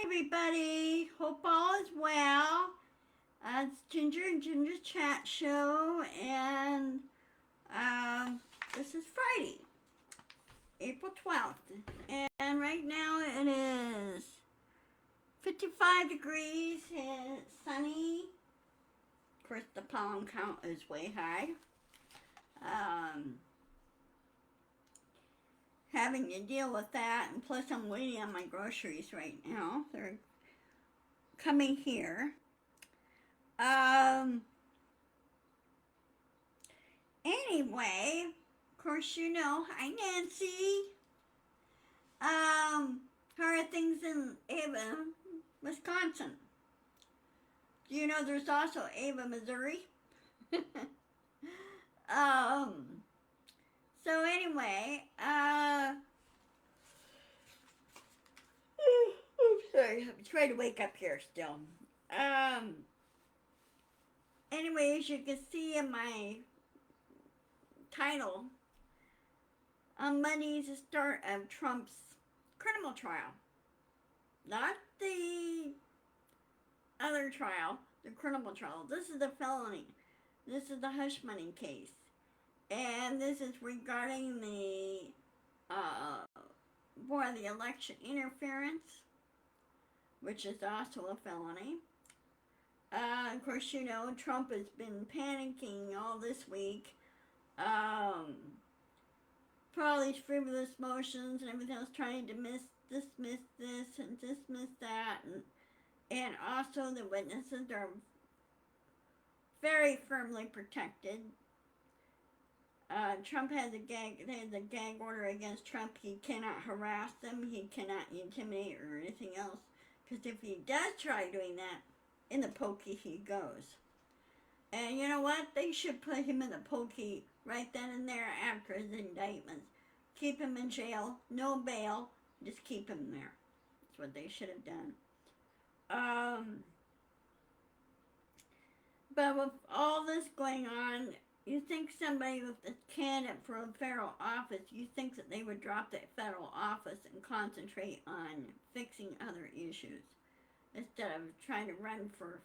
everybody. Hope all is well. It's Ginger and Ginger's Chat Show, and uh, this is Friday, April 12th. And right now it is 55 degrees and it's sunny. Of course, the pollen count is way high. Um, Having to deal with that, and plus I'm waiting on my groceries right now. They're coming here. Anyway, of course you know, hi Nancy. How are things in Ava, Wisconsin? Do you know there's also Ava, Missouri? um, so anyway, I'm sorry, I'm trying to wake up here still. Anyway, as you can see in my title, on Monday is the start of Trump's criminal trial. Not the other trial, the criminal trial. This is the felony. This is the hush money case. And this is regarding the election interference, which is also a felony. Of course, you know, Trump has been panicking all this week. For all these frivolous motions and everything else, trying to dismiss this and dismiss that, and also the witnesses are very firmly protected. Trump has a gag order against Trump. He cannot harass them. He cannot intimidate or anything else. Because if he does try doing that, in the pokey he goes. And you know what? They should put him in the pokey right then and there after his indictments. Keep him in jail, no bail, just keep him there. That's what they should have done. But with all this going on, you think somebody with a candidate for a federal office, you think that they would drop that federal office and concentrate on fixing other issues instead of trying to run for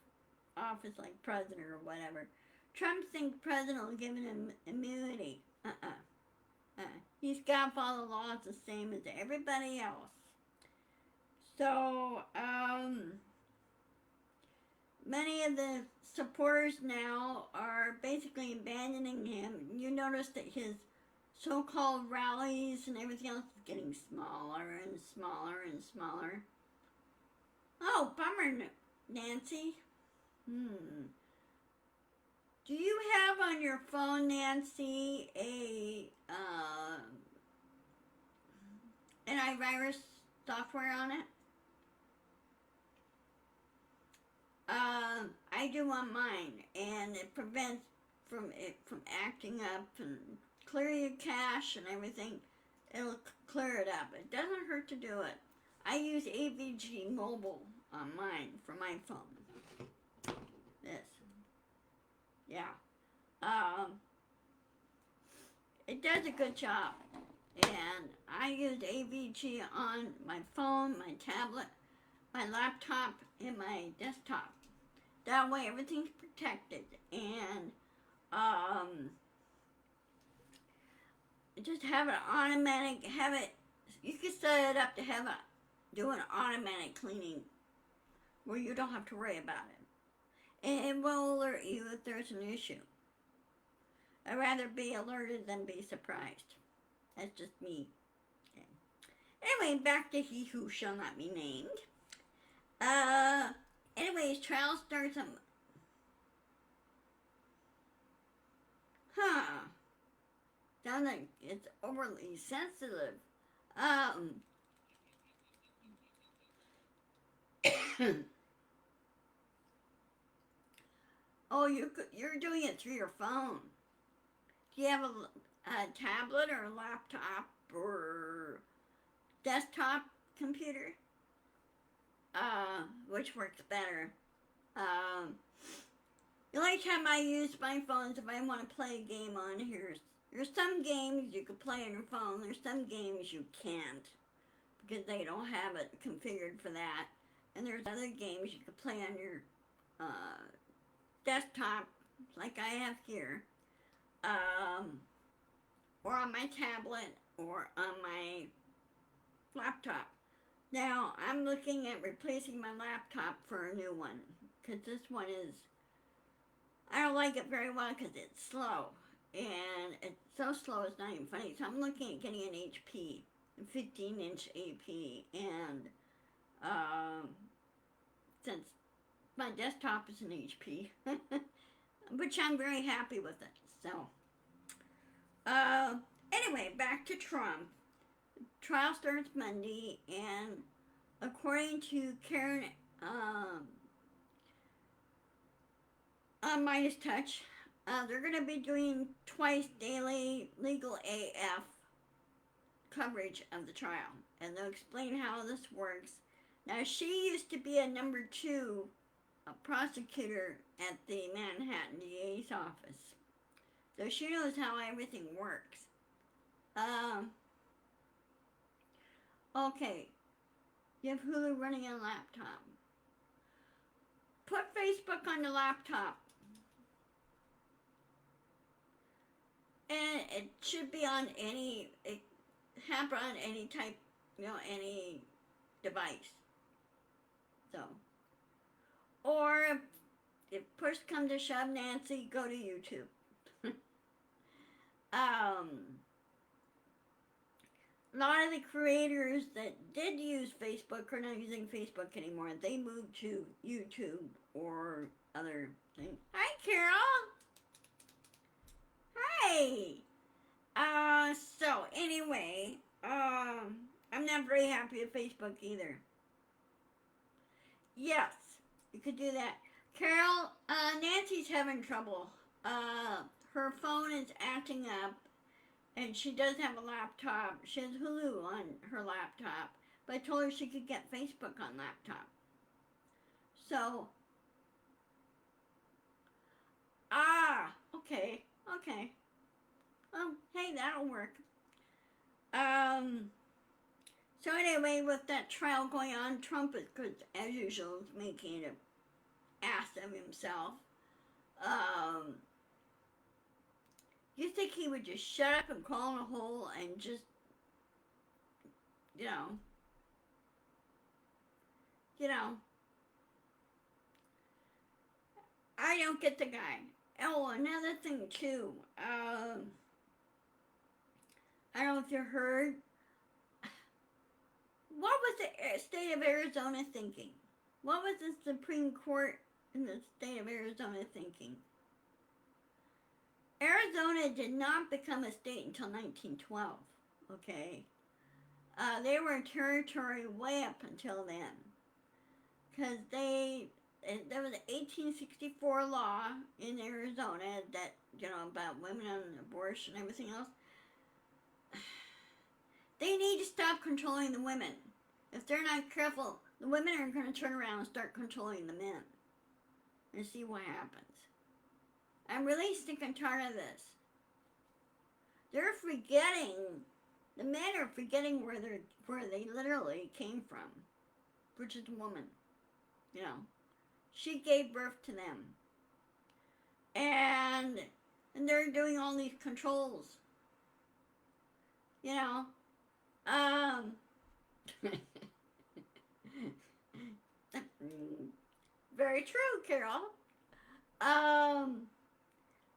office like president or whatever. Trump thinks president will give him immunity. He's got to follow the laws the same as everybody else. So, many of the supporters now are basically abandoning him. You notice that his so-called rallies and everything else is getting smaller and smaller and smaller. Oh, bummer, Nancy. Do you have on your phone, Nancy, a antivirus software on it? I do on mine, and it prevents it from acting up and clear your cache and everything. It'll clear it up. It doesn't hurt to do it. I use AVG Mobile on mine for my phone. This. Yeah. It does a good job. And I use AVG on my phone, my tablet, my laptop, and my desktop. That way everything's protected. And just have it automatic, you can set it up to have it do an automatic cleaning where you don't have to worry about it. And it will alert you if there's an issue. I'd rather be alerted than be surprised. That's just me. Okay. Anyway, back to he who shall not be named. Anyways, trial starts on... Sounds like it's overly sensitive. Oh, you're doing it through your phone. Do you have a tablet or a laptop or desktop computer? Which works better? The only time I use my phone is if I want to play a game on here. There's some games you can play on your phone. There's some games you can't because they don't have it configured for that. and there's other games you can play on your desktop, like I have here, um, or on my tablet, or on my laptop. Now, I'm looking at replacing my laptop for a new one, because this one is, I don't like it very well because it's slow. And it's so slow it's not even funny. So I'm looking at getting an HP, a 15-inch AP, and since my desktop is an HP, which I'm very happy with it. So, anyway, back to Trump. Trial starts Monday, and according to Karen on Midas Touch, they're going to be doing twice daily legal AF coverage of the trial, and they'll explain how this works. Now, she used to be a number 2 prosecutor at the Manhattan DA's office, so she knows how everything works. Okay, you have Hulu running on a laptop. Put Facebook on the laptop, and it should be on it happen on any type, any device. So, or if push come to shove, Nancy, go to YouTube. A lot of the creators that did use Facebook are not using Facebook anymore. They moved to YouTube or other things. Hi, Carol. Hi. So anyway, I'm not very happy with Facebook either. Yes, you could do that. Carol, Nancy's having trouble. Her phone is acting up, and she does have a laptop. She has Hulu on her laptop, but I told her she could get Facebook on laptop. So, okay. Hey, that'll work. So anyway, with that trial going on, Trump is, as usual, is making an ass of himself. You think he would just shut up and crawl in a hole and just, you know, I don't get the guy. Oh, another thing too. I don't know if you heard. What was the state of Arizona thinking? What was the Supreme Court in the state of Arizona thinking? Arizona did not become a state until 1912, okay? They were a territory way up until then. Because there was an 1864 law in Arizona that, about women and abortion and everything else. They need to stop controlling the women. If they're not careful, the women are going to turn around and start controlling the men. And see what happens. I'm really sick and tired of this. They're forgetting, the men are forgetting where they literally came from, which is a woman. She gave birth to them. And they're doing all these controls. Very true, Carol.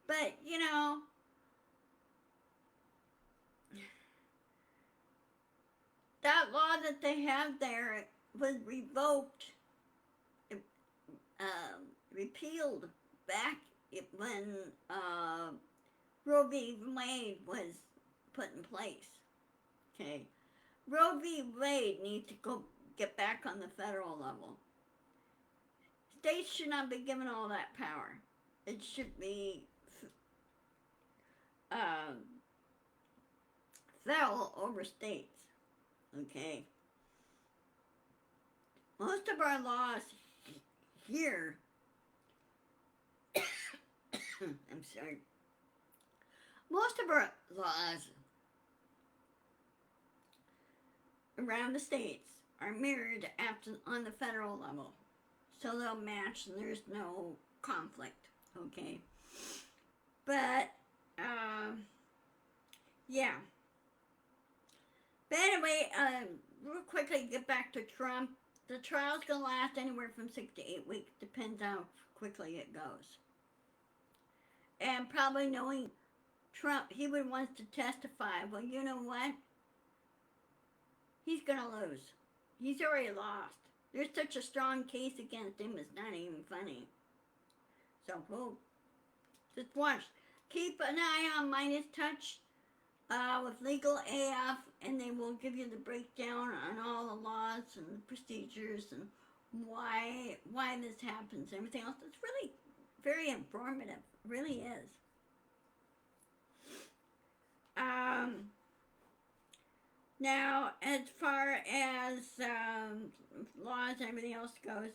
But, that law that they have there was revoked, repealed back when Roe v. Wade was put in place. Okay. Roe v. Wade needs to get back on the federal level. States should not be given all that power. It should be federal over states. Okay. Most of our laws here, I'm sorry, most of our laws around the states are mirrored on the federal level. So they'll match and there's no conflict, okay? But, yeah. But anyway, real quickly, get back to Trump. The trial's going to last anywhere from 6 to 8 weeks, depends how quickly it goes. And probably knowing Trump, he would want to testify. Well, you know what? He's going to lose. He's already lost. There's such a strong case against him, it's not even funny. So, we'll just watch. Keep an eye on Midas Touch with Legal AF, and they will give you the breakdown on all the laws and procedures and why this happens and everything else. It's really very informative. It really is. Now, as far as laws and everything else goes,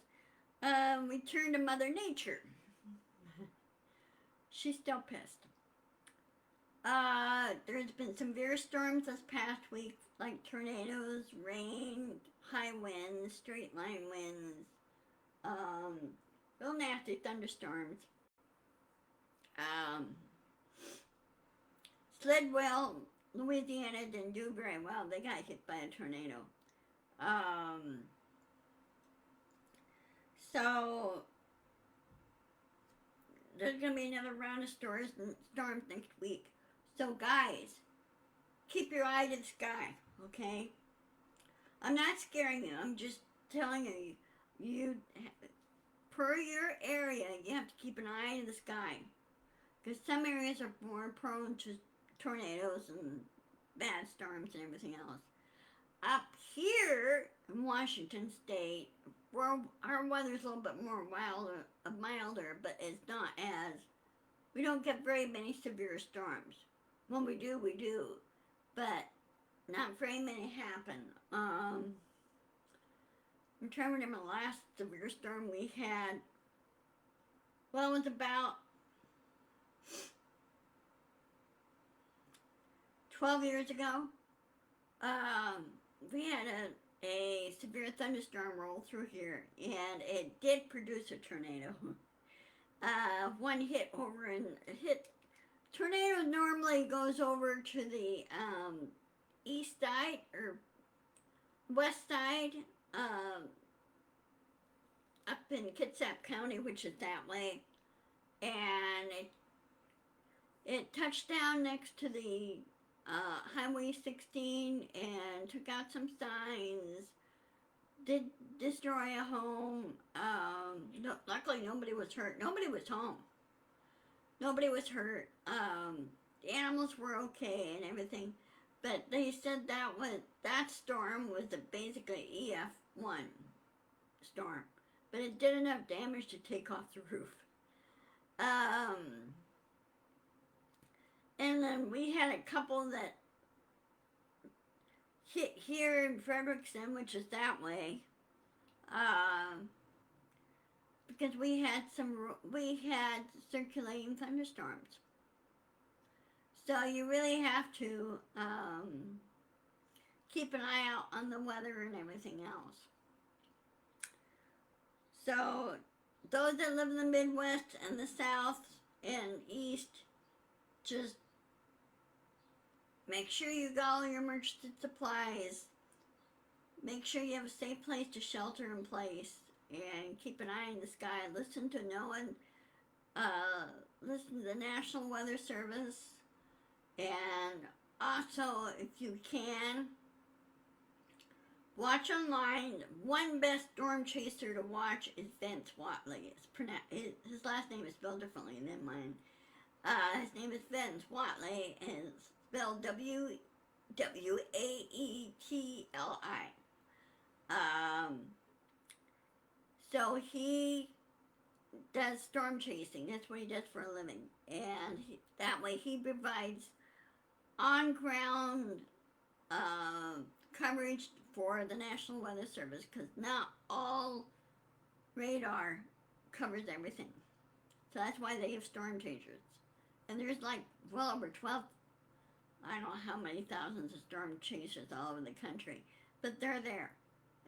we turn to Mother Nature. She's still pissed. There's been severe storms this past week, like tornadoes, rain, high winds, straight line winds, real nasty thunderstorms. Slidwell, Louisiana didn't do very well. They got hit by a tornado. So there's going to be another round of storms next week. So guys, keep your eye to the sky, okay? I'm not scaring you. I'm just telling you, per your area, you have to keep an eye to the sky. Because some areas are more prone to tornadoes and bad storms and everything else. Up here in Washington State, our weather's a little bit more milder, but it's not as, we don't get very many severe storms. When we do, but not very many happen. I'm trying to remember the last severe storm we had. Well, it was about 12 years ago. We had a severe thunderstorm roll through here, and it did produce a tornado. One hit over and hit. Tornado normally goes over to the east side or west side, up in Kitsap County, which is that way, and it touched down next to the Highway 16 and took out some signs, did destroy a home. Luckily nobody was hurt. Nobody was home. Nobody was hurt. The animals were okay and everything, but they said that storm was basically EF1 storm, but it did enough damage to take off the roof. And then we had a couple that hit here in Frederickson, which is that way, because we had circulating thunderstorms. So you really have to keep an eye out on the weather and everything else. So those that live in the Midwest and the South and East, just make sure you got all your emergency supplies. Make sure you have a safe place to shelter in place. And keep an eye in the sky. Listen to NOAA. Listen to the National Weather Service. And also, if you can, watch online. One best storm chaser to watch is Vince Watley. His last name is spelled differently than mine. His name is Vince Watley, and it's spelled W-A-E-T-L-I. So he does storm chasing. That's what he does for a living. And that way he provides on-ground coverage for the National Weather Service, because not all radar covers everything. So that's why they have storm chasers. And there's like well over 12, I don't know how many thousands of storm chasers all over the country. But they're there.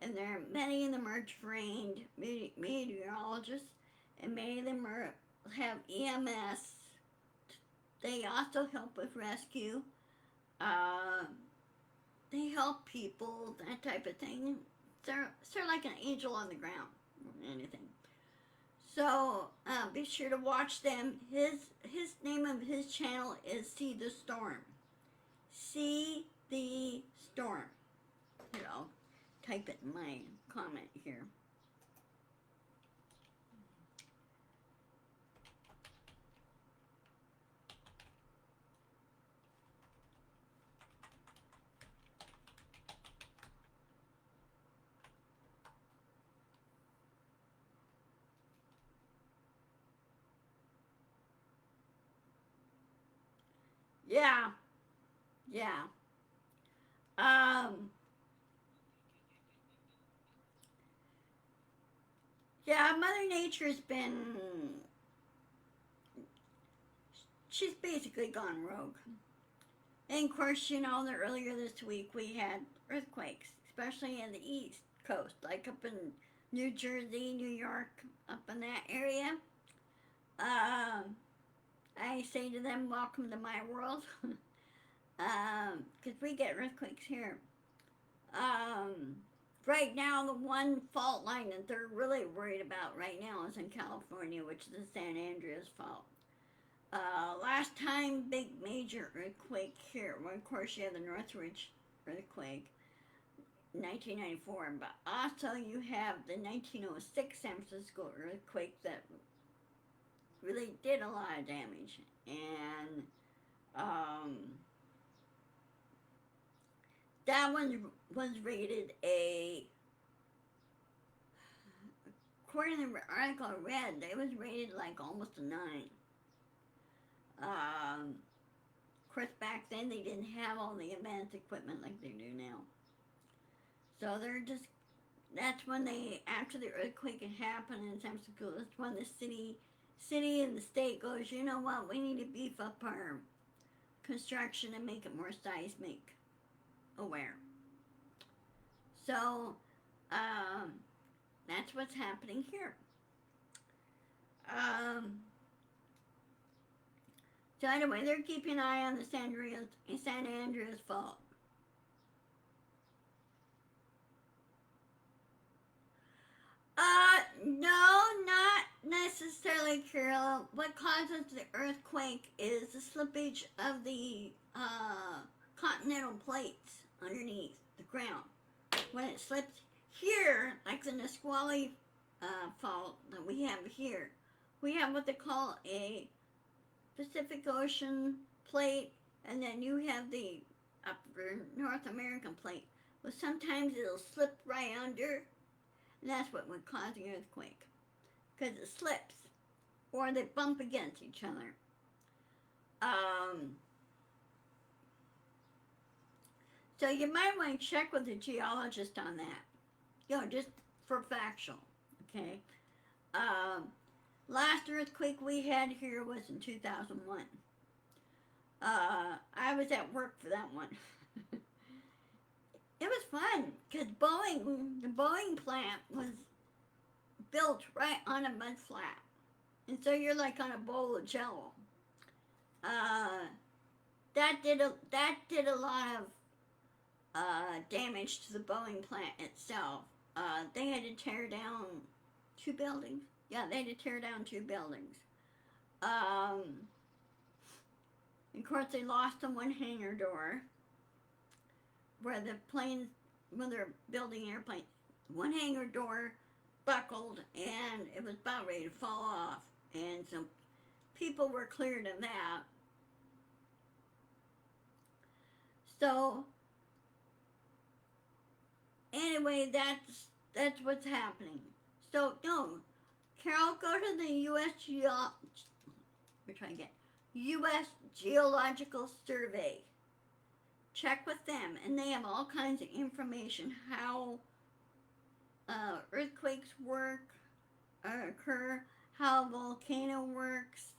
and many of them are trained meteorologists, and many of them have EMS. They also help with rescue. Uh, they help people, that type of thing. They're like an angel on the ground, more than anything. So be sure to watch them. His name of his channel is See the Storm. See the Storm. Here, I'll type it in my comment here. Yeah, yeah. Um, yeah, Mother Nature's been, she's basically gone rogue. And of course, you know that earlier this week we had earthquakes, especially in the east coast, like up in New Jersey, New York, up in that area. Um, I say to them, welcome to my world, because we get earthquakes here. Um, right now, the one fault line that they're really worried about right now is in California, which is the San Andreas Fault. Last time big major earthquake here, well, of course you had the Northridge earthquake, 1994, but also you have the 1906 San Francisco earthquake that really did a lot of damage, and that one was rated a, according to the article I read, it was rated like almost a 9. Of course, back then they didn't have all the advanced equipment like they do now. So that's when they, after the earthquake had happened in San Francisco, that's when the city and the state goes, you know what, we need to beef up our construction and make it more seismic aware. So, that's what's happening here. So anyway, they're keeping an eye on the San Andreas Fault. No, not necessarily, Carol. What causes the earthquake is the slippage of the continental plates underneath the ground. When it slips here, like the Nisqually fault that we have here, we have what they call a Pacific Ocean plate, and then you have the upper North American plate. Well, sometimes it'll slip right under, and that's what would cause the earthquake, because it slips, or they bump against each other. So you might want to check with a geologist on that, you know, just for factual, okay? Last earthquake we had here was in 2001. I was at work for that one. It was fun because the Boeing plant was built right on a mud flat, and so you're like on a bowl of jello. That did a lot of damage to the Boeing plant itself. They had to tear down 2 buildings. Yeah, they had to tear down 2 buildings. Of course, they lost the one hangar door where the planes, when they're building airplanes, one hangar door buckled and it was about ready to fall off. And so people were cleared of that. So anyway, that's what's happening. So no, Carol, go to the U.S. Geological Survey. Check with them, and they have all kinds of information how earthquakes occur, how a volcano works.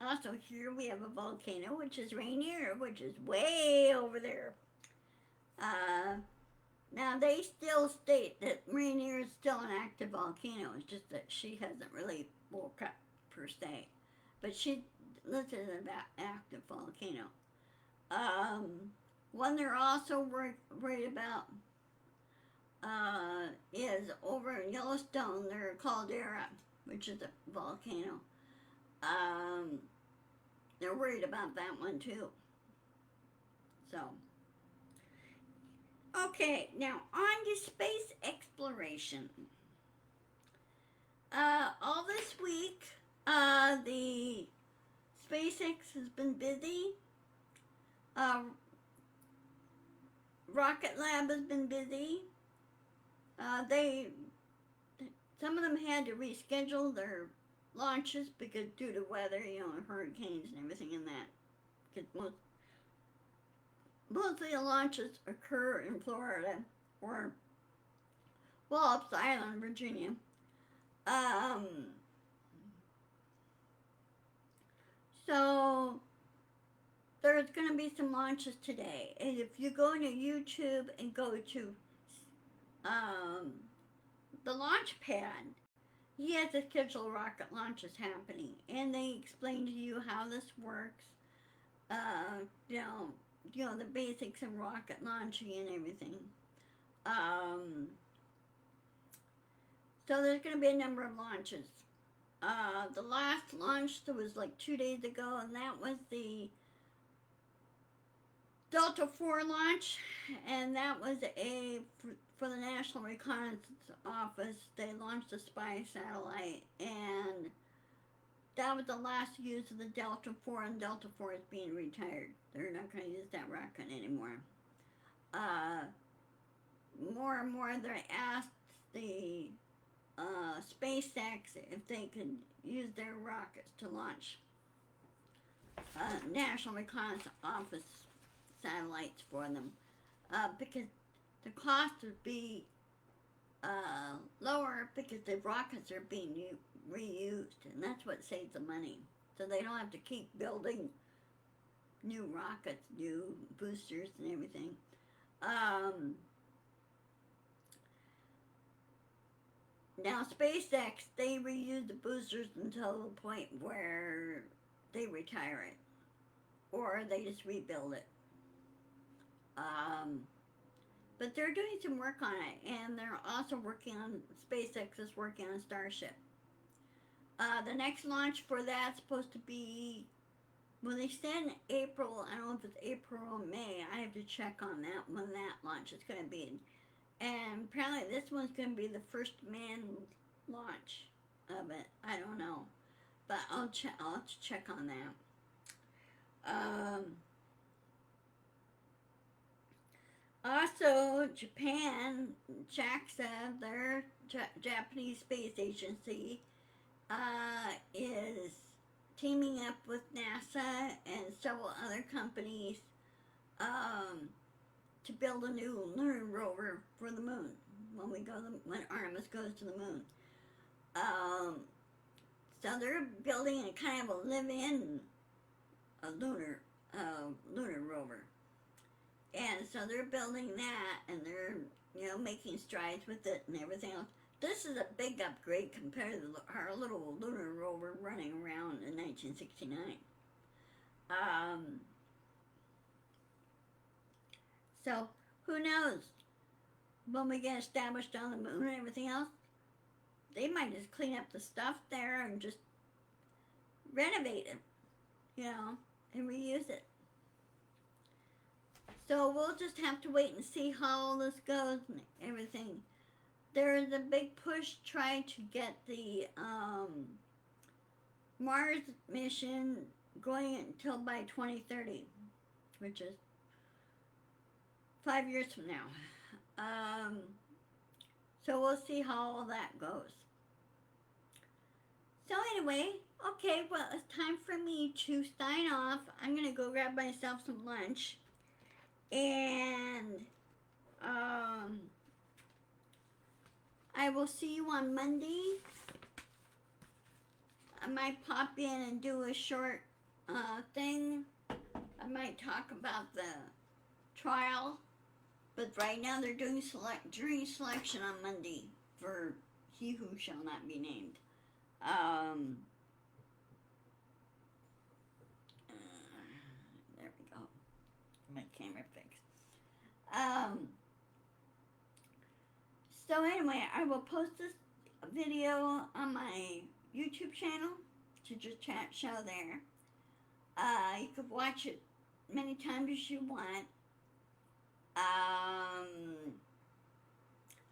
Also, here we have a volcano, which is Rainier, which is way over there. Now, they still state that Rainier is still an active volcano. It's just that she hasn't really woke up, per se. But she listed as an active volcano. Um, One they're also worried about is over in Yellowstone, their caldera, which is a volcano. Um, they're worried about that one too. So, okay, now on to space exploration. All this week, the SpaceX has been busy. Uh, Rocket Lab has been busy. They some of them had to reschedule their launches because due to weather, hurricanes and everything in that. Because most of the launches occur in Florida or Wallops Island, Virginia. Um, so there's going to be some launches today, and if you go to YouTube and go to the launch pad, he has a schedule of rocket launches happening, and they explain to you how this works. Uh, you know, the basics of rocket launching and everything. So there's going to be a number of launches. The last launch that was like 2 days ago, and that was the Delta IV launch, and that was for the National Reconnaissance Office. They launched a spy satellite, and that was the last use of the Delta IV, and Delta IV is being retired. They're not going to use that rocket anymore. More and more, they asked the SpaceX if they could use their rockets to launch National Reconnaissance Office satellites for them, because the cost would be lower because the rockets are being reused, and that's what saves the money. So they don't have to keep building new rockets, new boosters, and everything. Now, SpaceX, they reuse the boosters until the point where they retire it, or they just rebuild it. But they're doing some work on it, and they're also working on, SpaceX is working on Starship. The next launch for that's supposed to be, well, they said in April. I don't know if it's April or May. I have to check on that when that launch is going to be. And apparently this one's going to be the first manned launch of it. I don't know, but I'll have to check on that. Also, Japan, JAXA, their Japanese space agency, is teaming up with NASA and several other companies to build a new lunar rover for the moon when Artemis goes to the moon. So they're building a kind of a live-in lunar rover. And so they're building that, and they're making strides with it and everything else. This is a big upgrade compared to our little lunar rover running around in 1969. So who knows? When we get established on the moon and everything else, they might just clean up the stuff there and just renovate it, and reuse it. So we'll just have to wait and see how all this goes and everything. There's a big push trying to get the Mars mission going until by 2030, which is 5 years from now. So we'll see how all that goes. So anyway, okay, well, it's time for me to sign off. I'm going to go grab myself some lunch. And I will see you on Monday. I might pop in and do a short thing. I might talk about the trial But right now they're doing jury selection on Monday for He Who Shall Not Be Named. There we go. My camera fixed. So anyway, I will post this video on my YouTube channel to just show there. You could watch it many times as you want.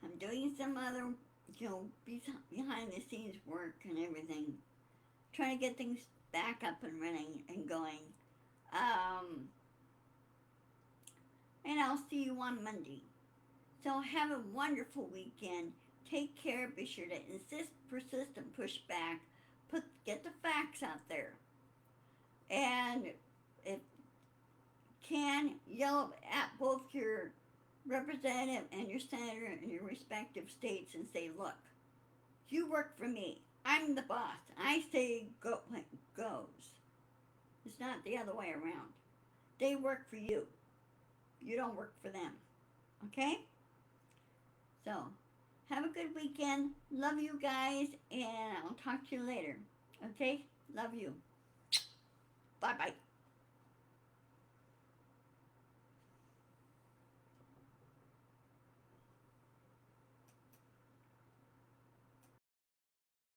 I'm doing some other, behind the scenes work and everything, trying to get things back up and running and going. And I'll see you on Monday. So have a wonderful weekend. Take care. Be sure to insist, persist, and push back. Get the facts out there. And if can, yell at both your representative and your senator in your respective states and say, look, you work for me. I'm the boss. I say go when it goes. It's not the other way around. They work for you. You don't work for them. Okay? So, have a good weekend. Love you guys, and I'll talk to you later. Okay? Love you. Bye-bye.